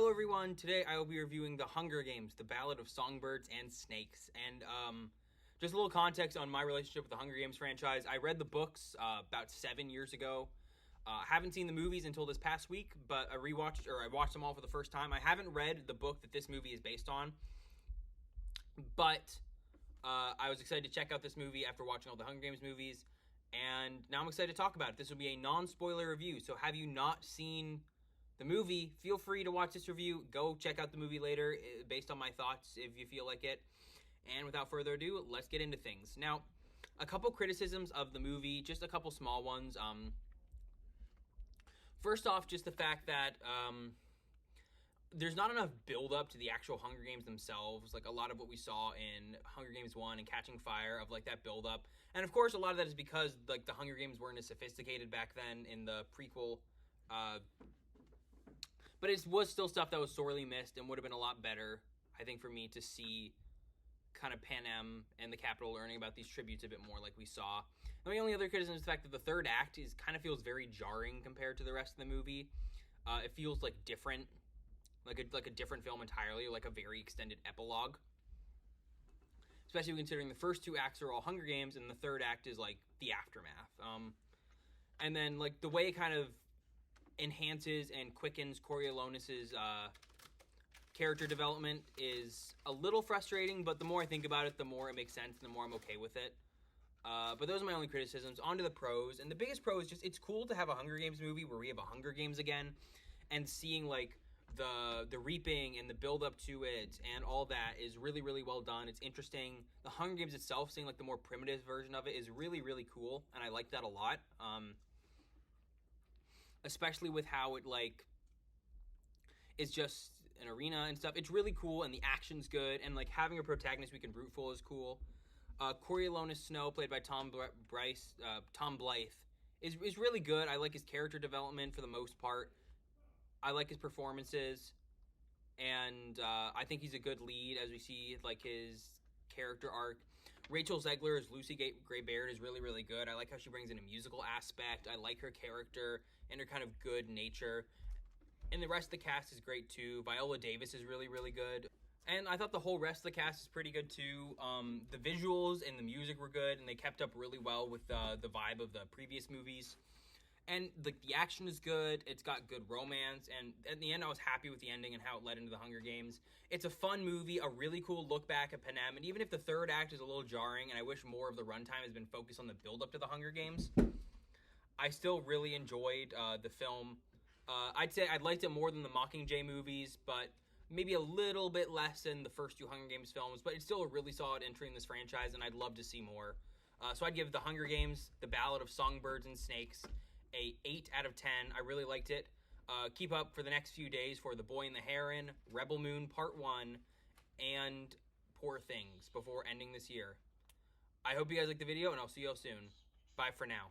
Hello everyone, today I will be reviewing The Hunger Games, The Ballad of Songbirds and Snakes. And just a little context on my relationship with the Hunger Games franchise. I read the books about 7 years ago. Haven't seen the movies until this past week, but I watched them all for the first time. I haven't read the book that this movie is based on, but I was excited to check out this movie after watching all the Hunger Games movies, and now I'm excited to talk about it. This will be a non-spoiler review, so have you not seen the movie, feel free to watch this review. Go check out the movie later based on my thoughts if you feel like it. And without further ado, let's get into things. Now, a couple criticisms of the movie, just a couple small ones. First off, just the fact that there's not enough build-up to the actual Hunger Games themselves. Like a lot of what we saw in Hunger Games 1 and Catching Fire of like that build-up. And of course, a lot of that is because like the Hunger Games weren't as sophisticated back then in the prequel. But it was still stuff that was sorely missed and would have been a lot better, I think, for me to see kind of Panem and the Capitol learning about these tributes a bit more like we saw. And the only other criticism is the fact that the third act kind of feels very jarring compared to the rest of the movie. It feels like different, like a different film entirely, like a very extended epilogue. Especially considering the first two acts are all Hunger Games and the third act is like the aftermath. And then like the way it kind of enhances and quickens Coriolanus's character development is a little frustrating, but the more I think about it, the more it makes sense and the more I'm okay with it. But those are my only criticisms. On to the pros, and the biggest pro is just it's cool to have a Hunger Games movie where we have a Hunger Games again, and seeing like the reaping and the build up to it and all that is really, really well done. It's interesting. The Hunger Games itself, seeing like the more primitive version of it, is really, really cool, and I like that a lot. Especially with how it like is just an arena and stuff. It's really cool, and the action's good, and like having a protagonist we can root for is cool. Coriolanus Snow, played by Tom Blythe, is really good. I like his character development for the most part. I like his performances, and I think he's a good lead as we see like his character arc. Rachel Zegler as Lucy Gray Baird is really, really good. I like how she brings in a musical aspect. I like her character and her kind of good nature. And the rest of the cast is great too. Viola Davis is really, really good. And I thought the whole rest of the cast is pretty good too. The visuals and the music were good, and they kept up really well with the vibe of the previous movies. And the action is good. It's got good romance. And at the end, I was happy with the ending and how it led into the Hunger Games. It's a fun movie, a really cool look back at Panem. And even if the third act is a little jarring, and I wish more of the runtime has been focused on the build-up to the Hunger Games, I still really enjoyed the film. I'd say I liked it more than the Mockingjay movies, but maybe a little bit less than the first two Hunger Games films. But it's still a really solid entry in this franchise, and I'd love to see more. So I'd give The Hunger Games, The Ballad of Songbirds and Snakes, a 8 out of 10. I really liked it. Keep up for the next few days for The Boy and the Heron, Rebel Moon Part 1, and Poor Things before ending this year. I hope you guys liked the video, and I'll see you all soon. Bye for now.